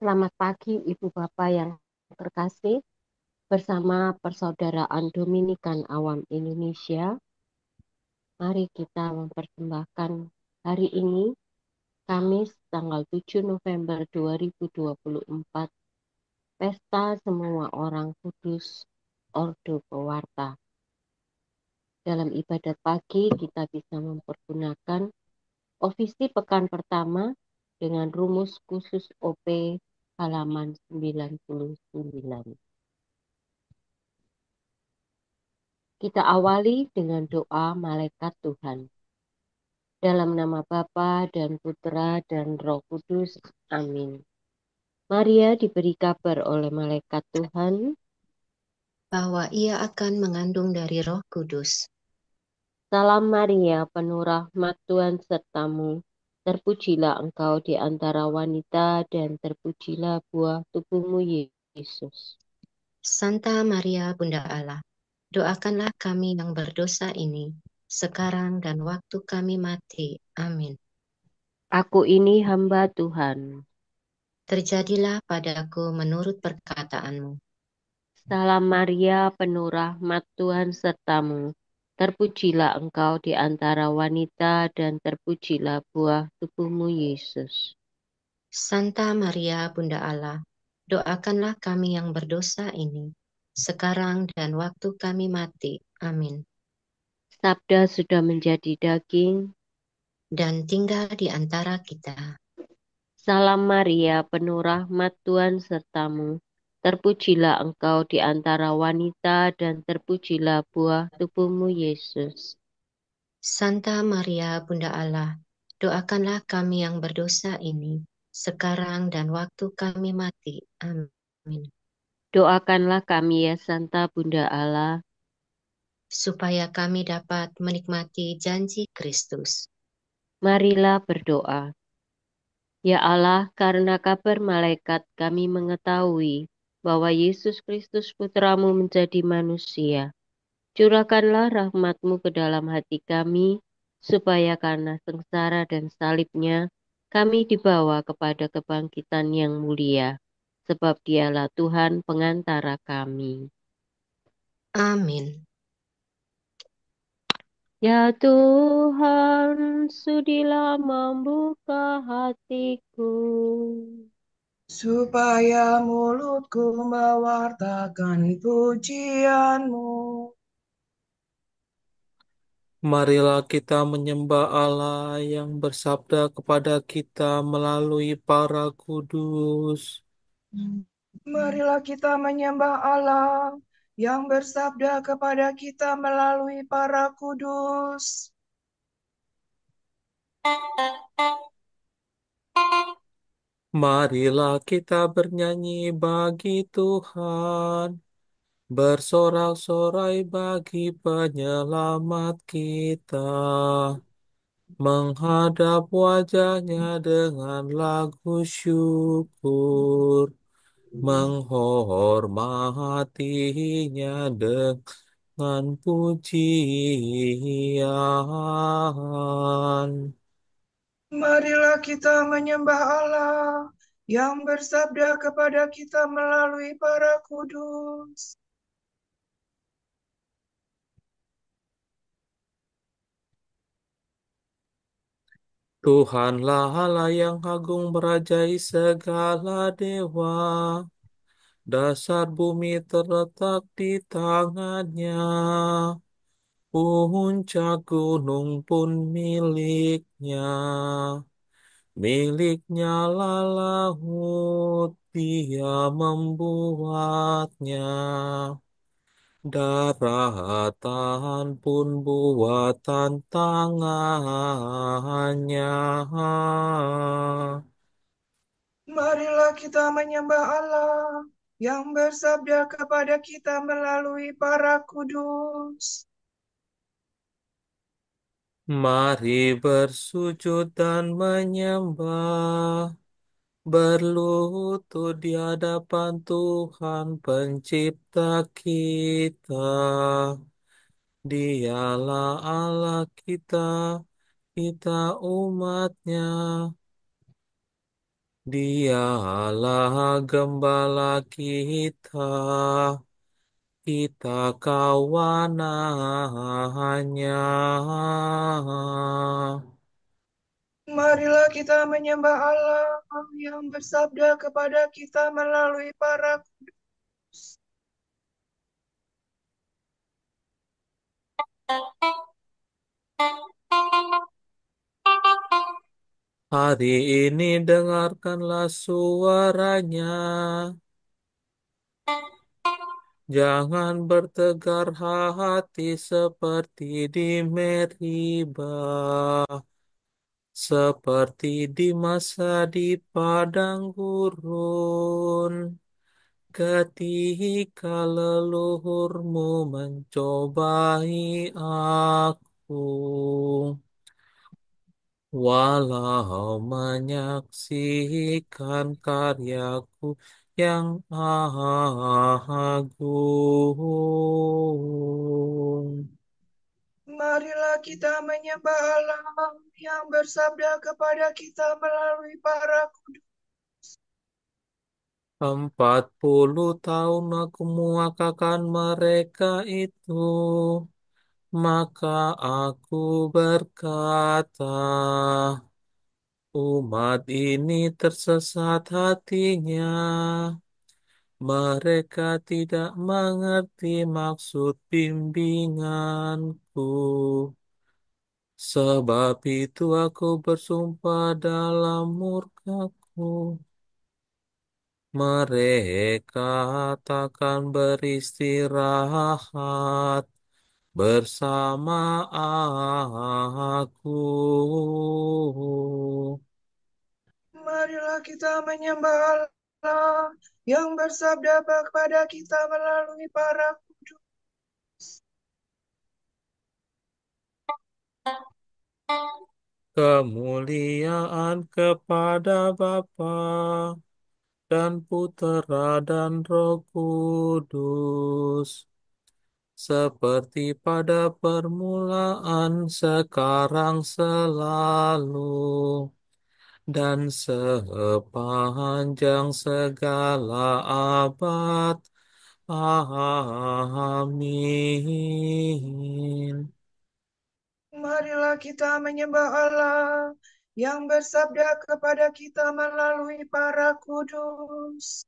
Selamat pagi Ibu Bapak yang terkasih, bersama Persaudaraan Dominikan Awam Indonesia. Mari kita mempersembahkan hari ini, Kamis tanggal 7 November 2024, Pesta Semua Orang Kudus Ordo Pewarta. Dalam ibadat pagi kita bisa mempergunakan ofisi pekan pertama dengan rumus khusus OP halaman 99. Kita awali dengan doa malaikat Tuhan. Dalam nama Bapa dan Putra dan Roh Kudus. Amin. Maria diberi kabar oleh malaikat Tuhan bahwa ia akan mengandung dari Roh Kudus. Salam Maria, penuh rahmat Tuhan sertamu. Terpujilah engkau di antara wanita dan terpujilah buah tubuhmu Yesus. Santa Maria Bunda Allah, doakanlah kami yang berdosa ini, sekarang dan waktu kami mati. Amin. Aku ini hamba Tuhan. Terjadilah padaku menurut perkataanmu. Salam Maria, penuh rahmat Tuhan sertamu. Terpujilah engkau di antara wanita dan terpujilah buah tubuhmu Yesus. Santa Maria Bunda Allah, doakanlah kami yang berdosa ini, sekarang dan waktu kami mati. Amin. Sabda sudah menjadi daging. Dan tinggal di antara kita. Salam Maria, penuh rahmat Tuhan sertamu. Terpujilah engkau di antara wanita dan terpujilah buah tubuhmu Yesus. Santa Maria Bunda Allah, doakanlah kami yang berdosa ini, sekarang dan waktu kami mati. Amin. Doakanlah kami ya Santa Bunda Allah, Supaya kami dapat menikmati janji Kristus. marilah berdoa. Ya Allah, karena kabar malaikat kami mengetahui bahwa Yesus Kristus Putramu menjadi manusia. Curahkanlah rahmat-Mu ke dalam hati kami, supaya karena sengsara dan salibnya, kami dibawa kepada kebangkitan yang mulia. Sebab dialah Tuhan pengantara kami. Amin. Ya Tuhan, sudilah membuka hatiku. Supaya mulutku mewartakan pujianmu. Marilah kita menyembah Allah yang bersabda kepada kita melalui para kudus. Marilah kita menyembah Allah yang bersabda kepada kita melalui para kudus. Marilah kita bernyanyi bagi Tuhan, bersorak-sorai bagi penyelamat kita, menghadap wajahnya dengan lagu syukur, menghormatinya dengan pujian. Marilah kita menyembah Allah yang bersabda kepada kita melalui para kudus. Tuhanlah Allah yang agung merajai segala dewa. Dasar bumi terletak di tangannya. Puncak gunung pun miliknya. Miliknya lah laut, dia membuatnya. Daratan pun buatan tangannya. Marilah kita menyembah Allah yang bersabda kepada kita melalui para kudus. Mari bersujud dan menyembah, berlutut di hadapan Tuhan Pencipta kita. Dialah Allah kita, kita umatnya. Dialah gembala kita kawanannya. Marilah kita menyembah Allah yang bersabda kepada kita melalui para kudus. Hari ini dengarkanlah suaranya. Jangan bertegar hati seperti di Meribah, seperti di masa di padang gurun, ketika leluhurmu mencobai aku. Walau menyaksikan karyaku yang agung. Marilah kita menyembah Allah yang bersabda kepada kita melalui para kudus. 40 tahun aku muakakan mereka itu, maka aku berkata, umat ini tersesat hatinya. Mereka tidak mengerti maksud bimbinganku. Sebab itu aku bersumpah dalam murkaku. Mereka takkan beristirahat bersama aku. Marilah kita menyembah Allah yang bersabda kepada kita melalui para kudus. Kemuliaan kepada Bapa dan Putera dan Roh Kudus, seperti pada permulaan, sekarang, selalu, dan sepanjang segala abad. Amin. Marilah kita menyembah Allah yang bersabda kepada kita melalui para kudus.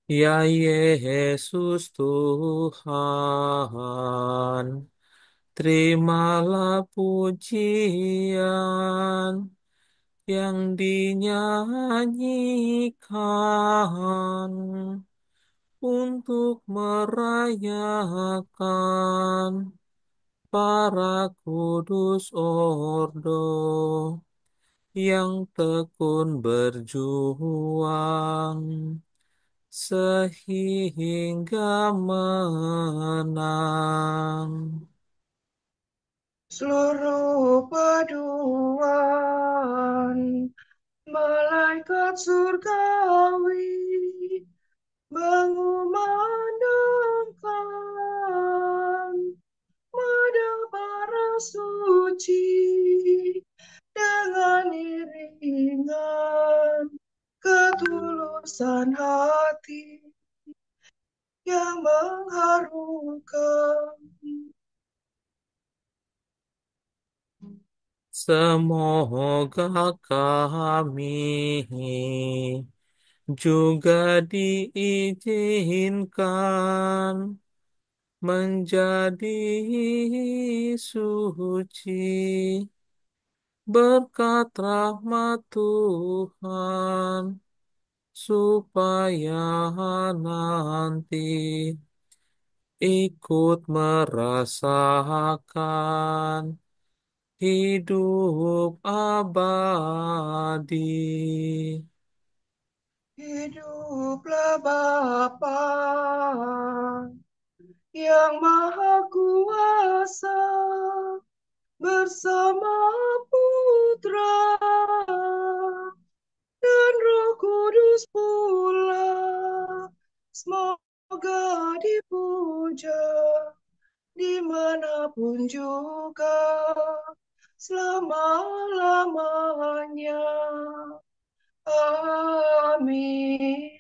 Ya Yesus Tuhan, terimalah pujian yang dinyanyikan untuk merayakan para kudus ordo yang tekun berjuang sehingga menang. Seluruh paduan malaikat surgawi mengumandangkan pada para suci dengan iringan ketulusan hati yang mengharukan. Semoga kami juga diizinkan menjadi suci berkat rahmat Tuhan, supaya nanti ikut merasakan hidup abadi. Hiduplah Bapa yang Maha Kuasa bersama Putra dan Roh Kudus pula, pun juga selama-lamanya. Amin.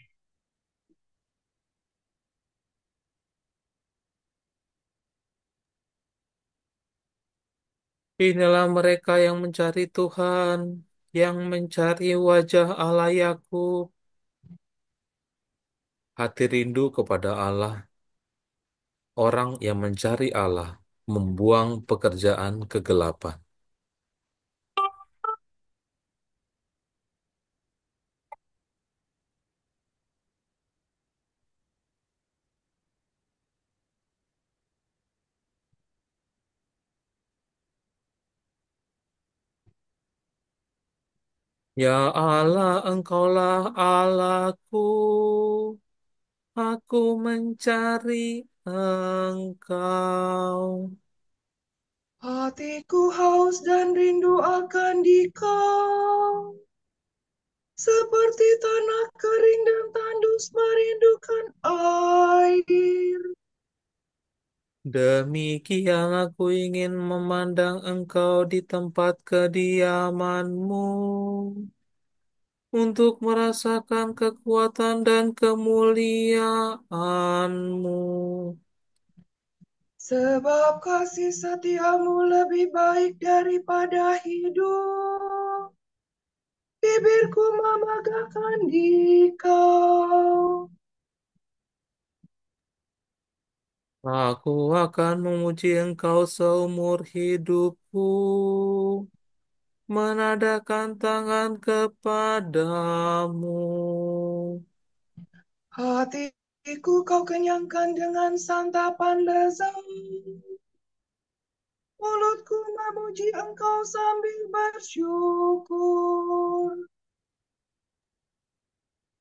Inilah mereka yang mencari Tuhan, yang mencari wajah Allah Yakub. Hati rindu kepada Allah, orang yang mencari Allah, membuang pekerjaan kegelapan. Ya Allah, Engkaulah Allahku. Aku mencari Engkau. Hatiku haus dan rindu akan Dikau, seperti tanah kering dan tandus merindukan air. Demikian aku ingin memandang Engkau di tempat kediaman-Mu, untuk merasakan kekuatan dan kemuliaan-Mu. Sebab kasih setiamu lebih baik daripada hidup. Bibirku memegahkan Dikau. Aku akan memuji Engkau seumur hidupku, menadakan tangan kepadamu. Hatiku kau kenyangkan dengan santapan lezat. Mulutku memuji engkau sambil bersyukur.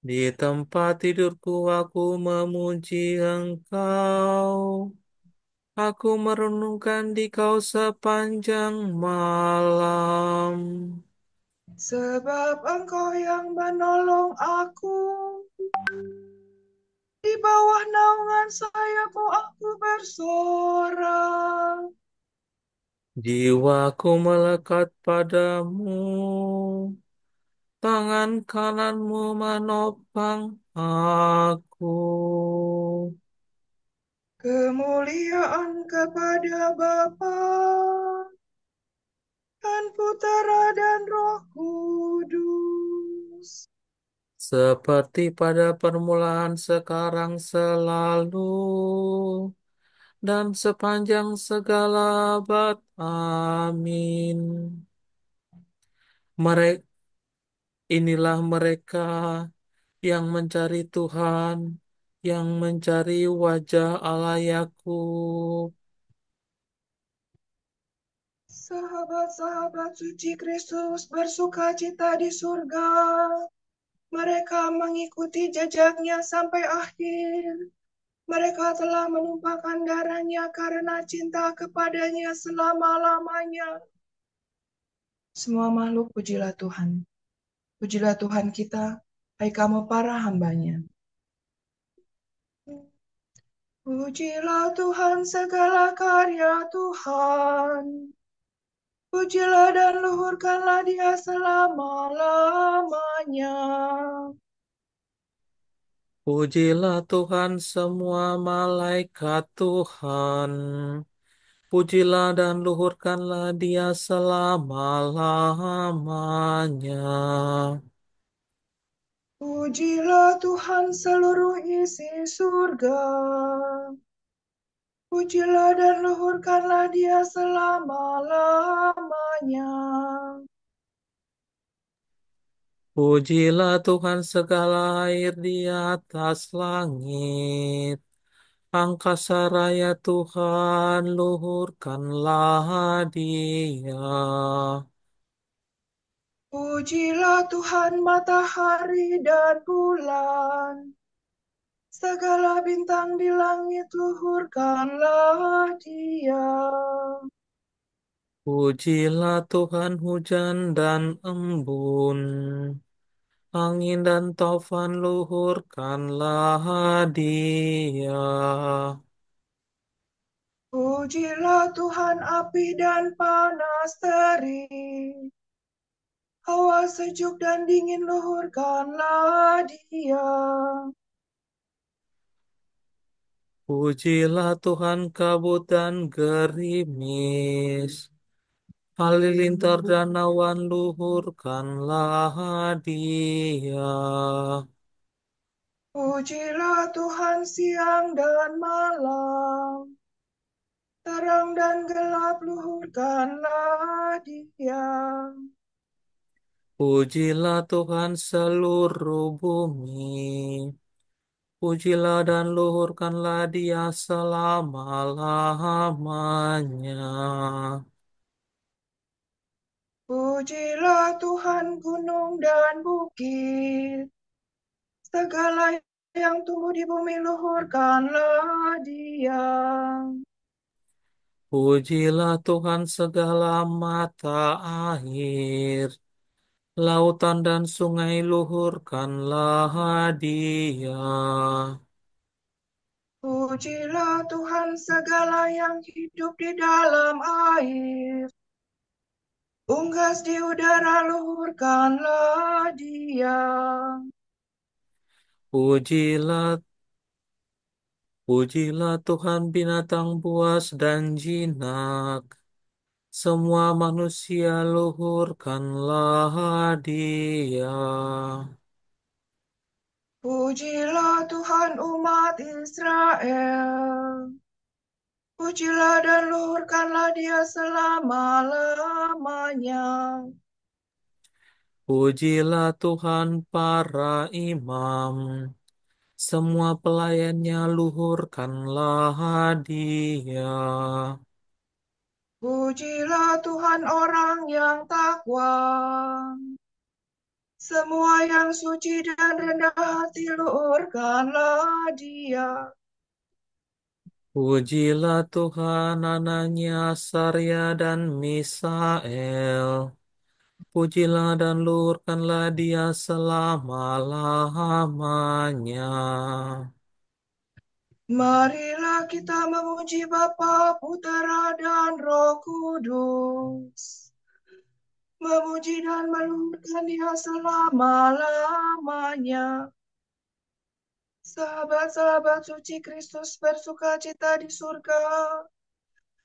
Di tempat tidurku aku memuji Engkau. Aku merenungkan Dikau sepanjang malam. Sebab engkau yang menolong aku. Di bawah naungan sayapmu aku bersorak. Jiwaku melekat padamu. Tangan kananmu menopang aku. Kemuliaan kepada Bapa dan Putera dan Roh Kudus. Seperti pada permulaan, sekarang, selalu, dan sepanjang segala abad. Amin. Mereka, inilah mereka yang mencari Tuhan, yang mencari wajah Allah Yakub. Sahabat-sahabat suci Kristus bersuka cita di surga. Mereka mengikuti jejaknya sampai akhir. Mereka telah menumpahkan darahnya karena cinta kepadanya selama-lamanya. Semua makhluk pujilah Tuhan. Pujilah Tuhan kita, hai kamu para hambanya. Pujilah Tuhan segala karya Tuhan. Pujilah dan luhurkanlah Dia selama-lamanya. Pujilah Tuhan semua malaikat Tuhan. Pujilah dan luhurkanlah Dia selama-lamanya. Pujilah Tuhan seluruh isi surga. Pujilah dan luhurkanlah Dia selama-lamanya. Pujilah Tuhan segala air di atas langit. Angkasa raya Tuhan, luhurkanlah Dia. Pujilah Tuhan matahari dan bulan. Segala bintang di langit luhurkanlah Dia. Pujilah Tuhan hujan dan embun. Angin dan taufan luhurkanlah Dia. Pujilah Tuhan api dan panas terik, hawa sejuk dan dingin luhurkanlah Dia. Pujilah Tuhan kabut dan gerimis, halilintar dan awan luhurkanlah Dia. Pujilah Tuhan siang dan malam, terang dan gelap luhurkanlah Dia. Pujilah Tuhan seluruh bumi, pujilah dan luhurkanlah Dia selama-lamanya. Pujilah Tuhan gunung dan bukit, segala yang tumbuh di bumi luhurkanlah Dia. Pujilah Tuhan segala mata air, lautan dan sungai luhurkanlah Dia. Pujilah Tuhan segala yang hidup di dalam air, unggas di udara luhurkanlah Dia. Pujilah, pujilah Tuhan binatang buas dan jinak. Semua manusia luhurkanlah Dia. Pujilah Tuhan umat Israel, pujilah dan luhurkanlah Dia selama-lamanya. Pujilah Tuhan para imam. Semua pelayannya luhurkanlah Dia. Pujilah Tuhan orang yang takwa, semua yang suci dan rendah hati luhurkanlah Dia. Pujilah Tuhan anaknya Sarya dan Misael. Pujilah dan luhurkanlah Dia selama-lamanya. Marilah kita memuji Bapa, Putera, dan Roh Kudus. Memuji dan meluhurkan Dia selama-lamanya. Sahabat-sahabat suci Kristus bersuka cita di surga.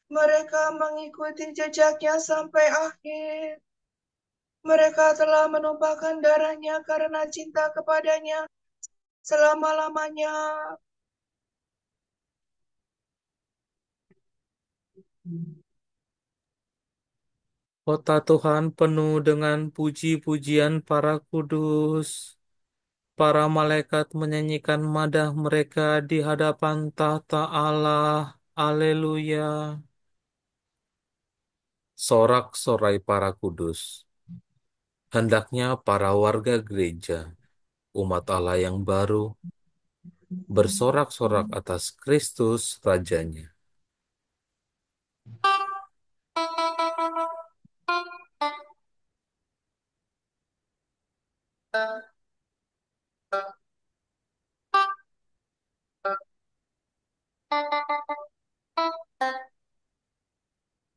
Mereka mengikuti jejaknya sampai akhir. Mereka telah menumpahkan darahnya karena cinta kepadanya selama-lamanya. Kota Tuhan penuh dengan puji-pujian para kudus. Para malaikat menyanyikan madah mereka di hadapan tahta Allah. Haleluya. Sorak-sorai para kudus. Hendaknya para warga gereja, umat Allah yang baru, bersorak-sorak atas Kristus Rajanya.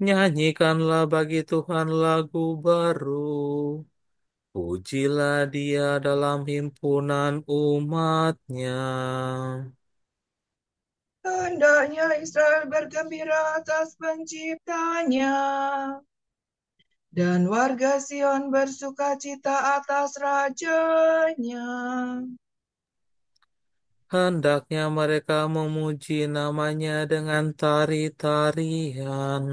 Nyanyikanlah bagi Tuhan lagu baru. Pujilah Dia dalam himpunan umatnya. Hendaknya Israel bergembira atas penciptanya. Dan warga Sion bersuka cita atas rajanya. Hendaknya mereka memuji namanya dengan tari-tarian.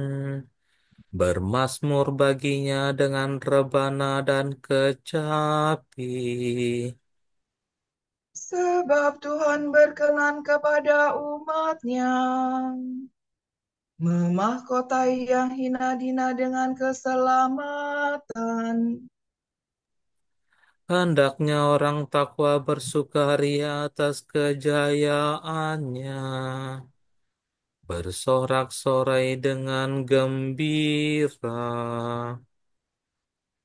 Bermasmur baginya dengan rebana dan kecapi. Sebab Tuhan berkenan kepada umatnya. Memahkotai yang hina dina dengan keselamatan. Hendaknya orang takwa bersukaria atas kejayaannya. Bersorak-sorai dengan gembira.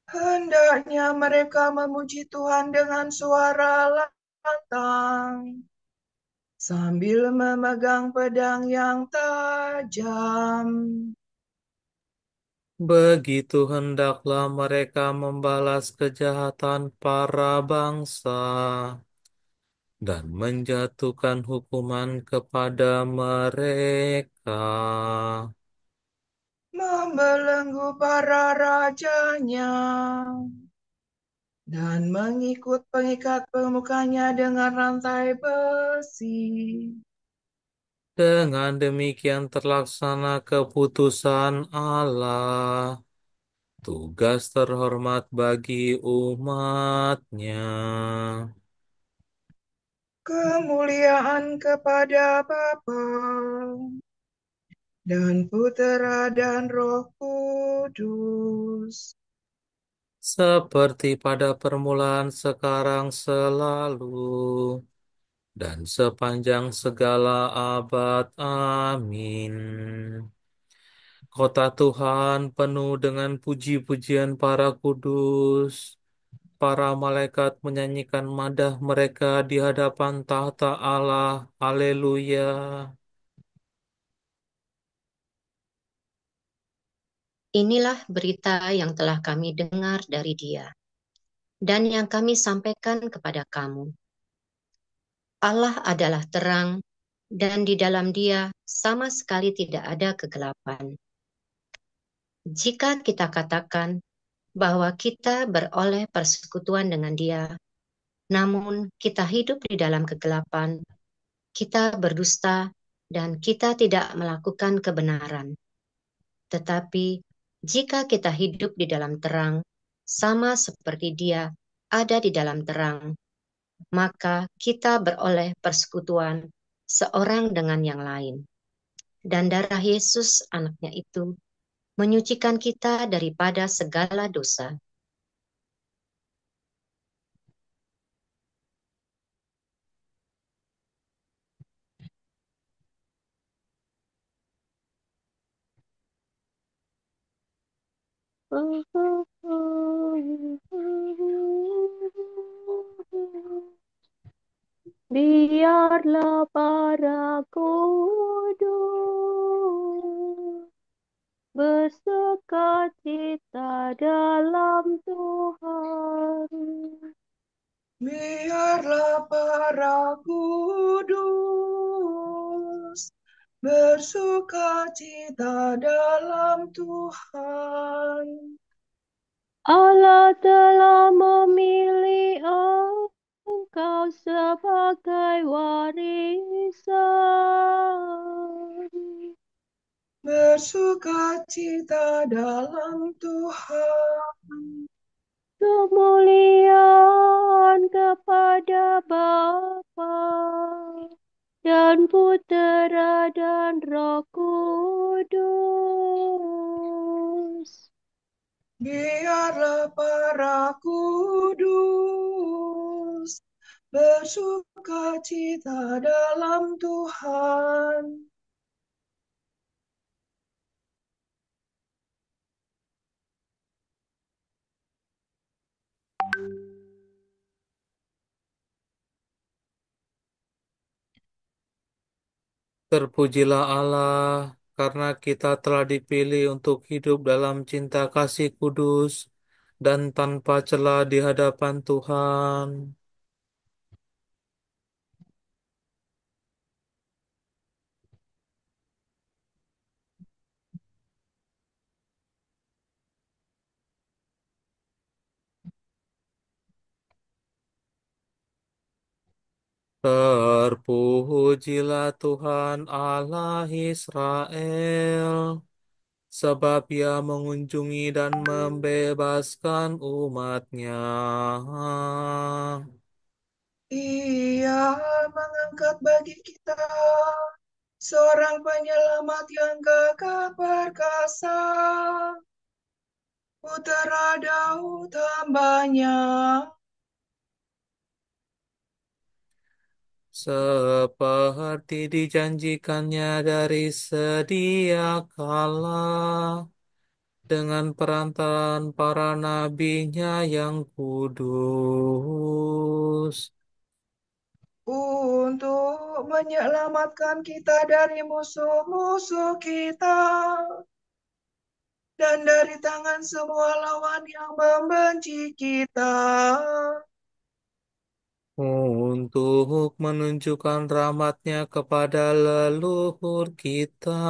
Hendaknya mereka memuji Tuhan dengan suara lantang. sambil memegang pedang yang tajam. Begitu hendaklah mereka membalas kejahatan para bangsa dan menjatuhkan hukuman kepada mereka. Membelenggu para rajanya dan mengikut pengikat pemukanya dengan rantai besi. Dengan demikian terlaksana keputusan Allah, tugas terhormat bagi umatnya. Kemuliaan kepada Bapa dan Putera dan Roh Kudus. Seperti pada permulaan, sekarang, selalu, dan sepanjang segala abad. Amin. Kota Tuhan penuh dengan puji-pujian para kudus. Para malaikat menyanyikan madah mereka di hadapan tahta Allah. Haleluya. Inilah berita yang telah kami dengar dari Dia, dan yang kami sampaikan kepada kamu. Allah adalah terang, dan di dalam Dia sama sekali tidak ada kegelapan. Jika kita katakan bahwa kita beroleh persekutuan dengan Dia, namun kita hidup di dalam kegelapan, kita berdusta dan kita tidak melakukan kebenaran. Tetapi jika kita hidup di dalam terang, sama seperti Dia ada di dalam terang, maka kita beroleh persekutuan seorang dengan yang lain. Dan darah Yesus anaknya itu menyucikan kita daripada segala dosa. Biarlah para kudus bersukacita dalam Tuhan. Biarlah para kudus bersukacita dalam Tuhan. Allah telah memilih engkau sebagai warisan. Bersukacita dalam Tuhan. Kemuliaan kepada Bapa dan Putera dan Roh Kudus. Biarlah para kudus bersukacita dalam Tuhan. Terpujilah Allah, karena kita telah dipilih untuk hidup dalam cinta kasih kudus dan tanpa celah di hadapan Tuhan. Terpujilah Tuhan Allah Israel, sebab Ia mengunjungi dan membebaskan umatnya. Ia mengangkat bagi kita seorang penyelamat yang gagah perkasa, Putera Daud hambanya. Seperti dijanjikannya dari sedia kala, dengan perantaraan para nabinya yang kudus. untuk menyelamatkan kita dari musuh-musuh kita dan dari tangan semua lawan yang membenci kita, untuk menunjukkan rahmat-Nya kepada leluhur kita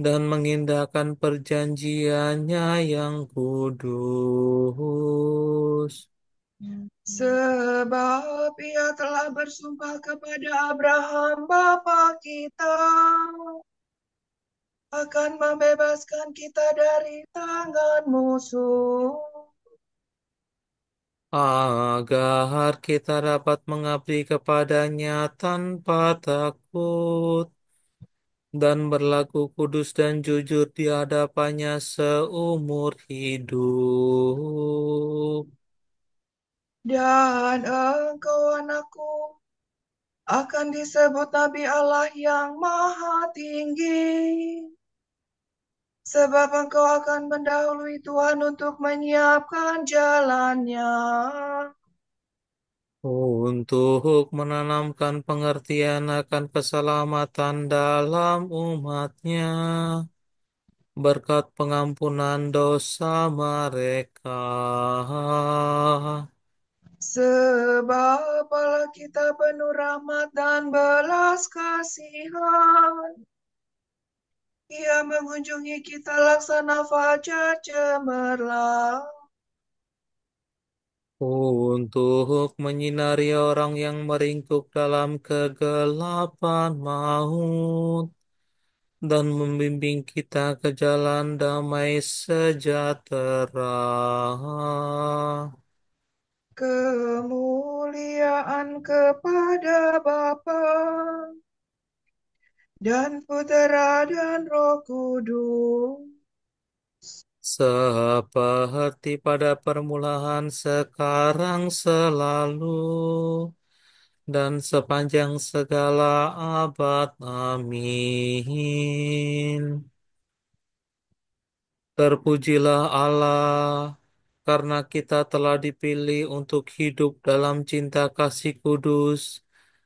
dan mengindahkan perjanjian-Nya yang kudus. sebab Ia telah bersumpah kepada Abraham bapa kita akan membebaskan kita dari tangan musuh, Agar kita dapat mengabdi kepada-Nya tanpa takut dan berlaku kudus dan jujur di hadapan-Nya seumur hidup. dan engkau anakku akan disebut Nabi Allah yang Maha Tinggi, sebab engkau akan mendahului Tuhan untuk menyiapkan jalannya, Untuk menanamkan pengertian akan keselamatan dalam umat-Nya, berkat pengampunan dosa mereka. sebab Allah kita penuh rahmat dan belas kasihan. Ia mengunjungi kita laksana fajar cemerlang, Untuk menyinari orang yang meringkuk dalam kegelapan maut, dan membimbing kita ke jalan damai sejahtera. kemuliaan kepada Bapa dan Putera dan Roh Kudus, Seperti pada permulaan, sekarang, selalu, dan sepanjang segala abad. Amin. Terpujilah Allah, karena kita telah dipilih untuk hidup dalam cinta kasih kudus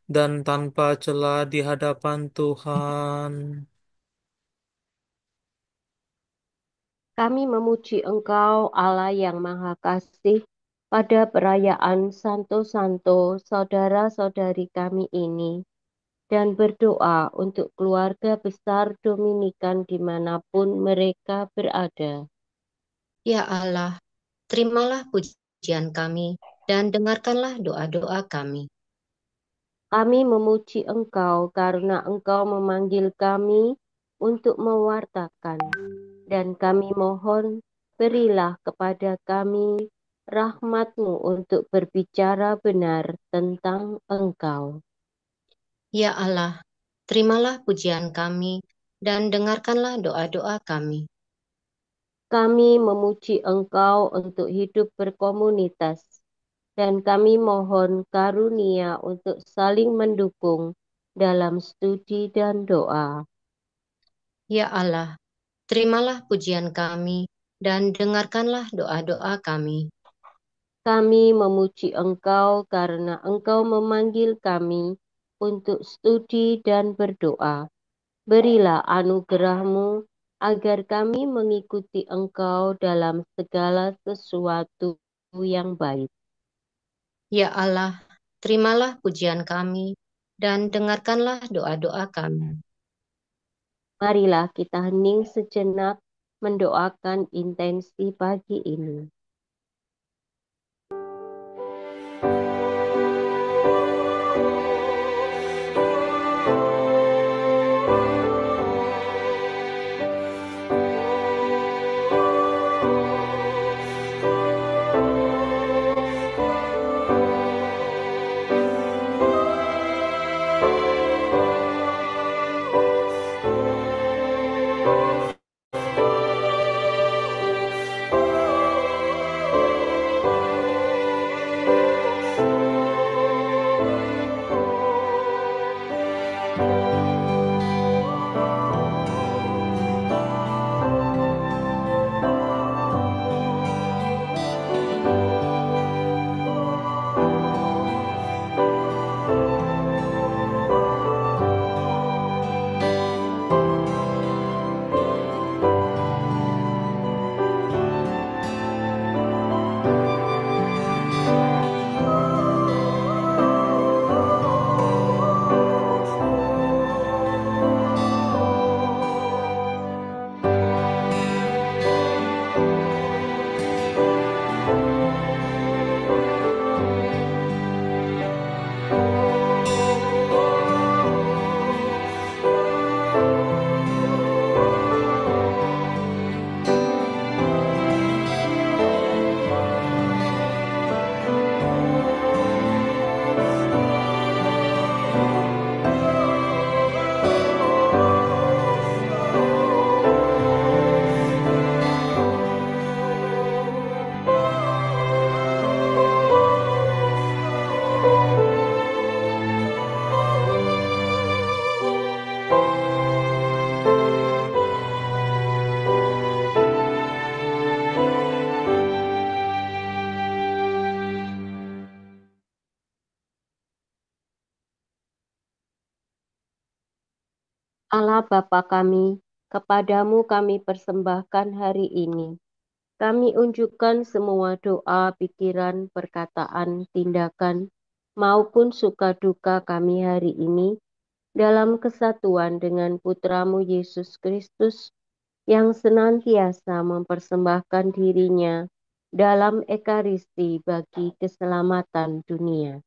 dan tanpa celah di hadapan Tuhan. Kami memuji Engkau, Allah yang Maha Kasih, pada perayaan Santo Santo saudara-saudari kami ini, dan berdoa untuk keluarga besar Dominikan dimanapun mereka berada. Ya Allah, terimalah pujian kami dan dengarkanlah doa-doa kami. Kami memuji Engkau karena Engkau memanggil kami untuk mewartakan, dan kami mohon berilah kepada kami rahmat-Mu untuk berbicara benar tentang Engkau. Ya Allah, terimalah pujian kami dan dengarkanlah doa-doa kami. Kami memuji Engkau untuk hidup berkomunitas, dan kami mohon karunia untuk saling mendukung dalam studi dan doa. Ya Allah, terimalah pujian kami dan dengarkanlah doa-doa kami. Kami memuji Engkau karena Engkau memanggil kami untuk studi dan berdoa. Berilah anugerah-Mu agar kami mengikuti Engkau dalam segala sesuatu yang baik. Ya Allah, terimalah pujian kami dan dengarkanlah doa-doa kami. Marilah kita hening sejenak mendoakan intensi pagi ini. Allah Bapa kami, kepadamu kami persembahkan hari ini. Kami unjukkan semua doa, pikiran, perkataan, tindakan, maupun suka duka kami hari ini dalam kesatuan dengan Putramu Yesus Kristus yang senantiasa mempersembahkan dirinya dalam ekaristi bagi keselamatan dunia.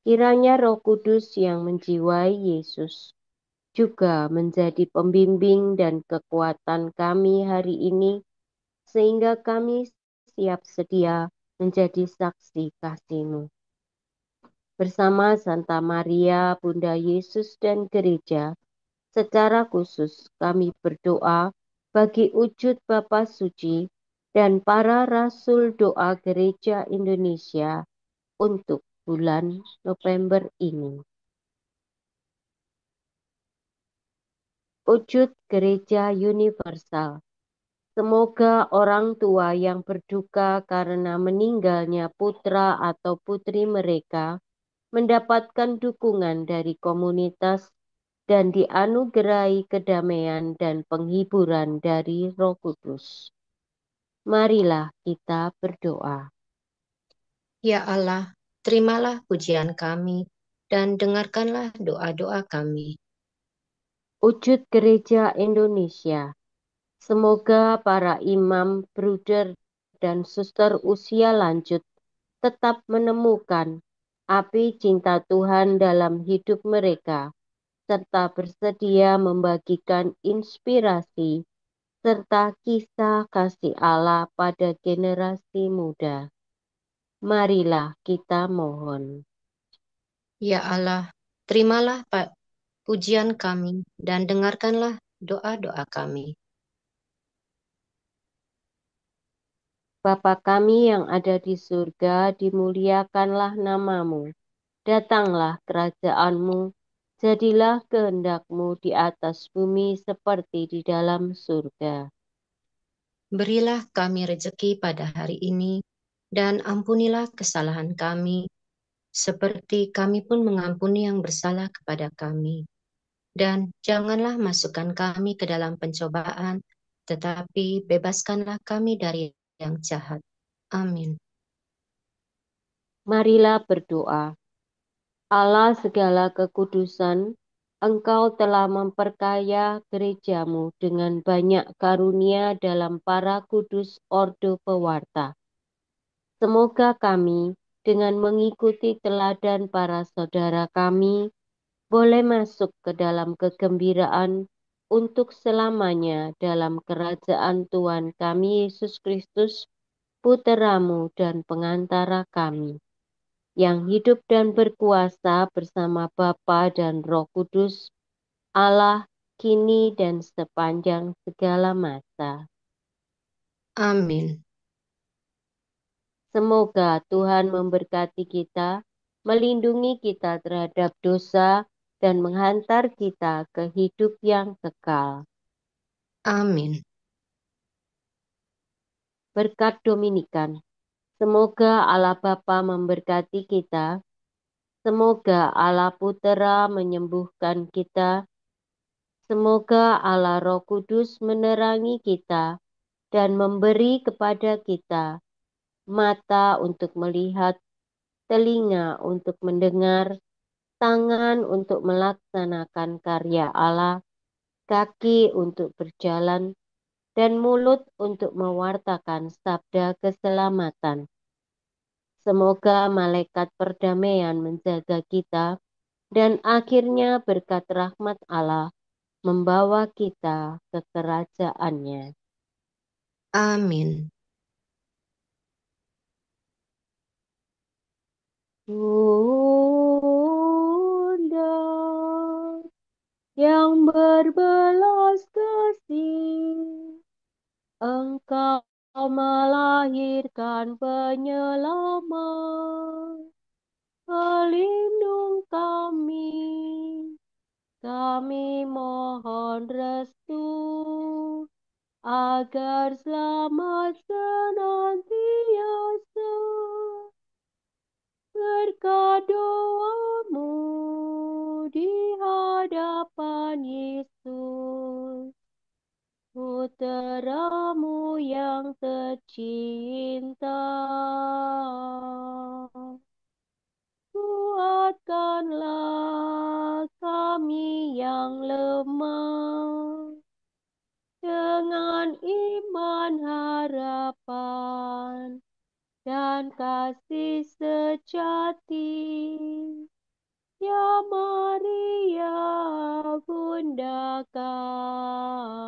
Kiranya Roh Kudus yang menjiwai Yesus juga menjadi pembimbing dan kekuatan kami hari ini, sehingga kami siap sedia menjadi saksi kasih-Mu. Bersama Santa Maria, Bunda Yesus dan Gereja, secara khusus kami berdoa bagi wujud Bapa Suci dan para Rasul Doa Gereja Indonesia untuk bulan November ini. Wujud Gereja Universal. Semoga orang tua yang berduka karena meninggalnya putra atau putri mereka mendapatkan dukungan dari komunitas dan dianugerahi kedamaian dan penghiburan dari Roh Kudus. Marilah kita berdoa. Ya Allah, terimalah pujian kami dan dengarkanlah doa-doa kami. Wujud Gereja Indonesia. Semoga para imam, bruder, dan suster usia lanjut tetap menemukan api cinta Tuhan dalam hidup mereka, serta bersedia membagikan inspirasi serta kisah kasih Allah pada generasi muda. Marilah kita mohon. Ya Allah, terimalah pujian kami dan dengarkanlah doa-doa kami. Bapa kami yang ada di surga, dimuliakanlah nama-Mu. Datanglah kerajaan-Mu, jadilah kehendak-Mu di atas bumi seperti di dalam surga. Berilah kami rejeki pada hari ini, dan ampunilah kesalahan kami, seperti kami pun mengampuni yang bersalah kepada kami. Dan janganlah masukkan kami ke dalam pencobaan, tetapi bebaskanlah kami dari yang jahat. Amin. Marilah berdoa. Allah segala kekudusan, Engkau telah memperkaya gereja-Mu dengan banyak karunia dalam para kudus ordo pewarta. Semoga kami, dengan mengikuti teladan para saudara kami, boleh masuk ke dalam kegembiraan untuk selamanya dalam kerajaan Tuhan kami Yesus Kristus, Putra-Mu dan pengantara kami, yang hidup dan berkuasa bersama Bapa dan Roh Kudus, Allah, kini dan sepanjang segala masa. Amin. Semoga Tuhan memberkati kita, melindungi kita terhadap dosa, dan menghantar kita ke hidup yang kekal. Amin. Berkat Dominikan. Semoga Allah Bapa memberkati kita. Semoga Allah Putera menyembuhkan kita. Semoga Allah Roh Kudus menerangi kita dan memberi kepada kita mata untuk melihat, telinga untuk mendengar, tangan untuk melaksanakan karya Allah, kaki untuk berjalan, dan mulut untuk mewartakan sabda keselamatan. Semoga malaikat perdamaian menjaga kita, dan akhirnya berkat rahmat Allah membawa kita ke kerajaannya. Amin. Bunda yang berbelas kasih, Engkau melahirkan penyelamat, pelindung kami mohon restu, agar selamat senantiasa. Berkat doamu di hadapan hadapan Yesus, Putramu yang tercinta. Kuatkanlah kami yang lemah dengan iman, harapan, dan kasih sejati. Ya Maria, Bunda kami.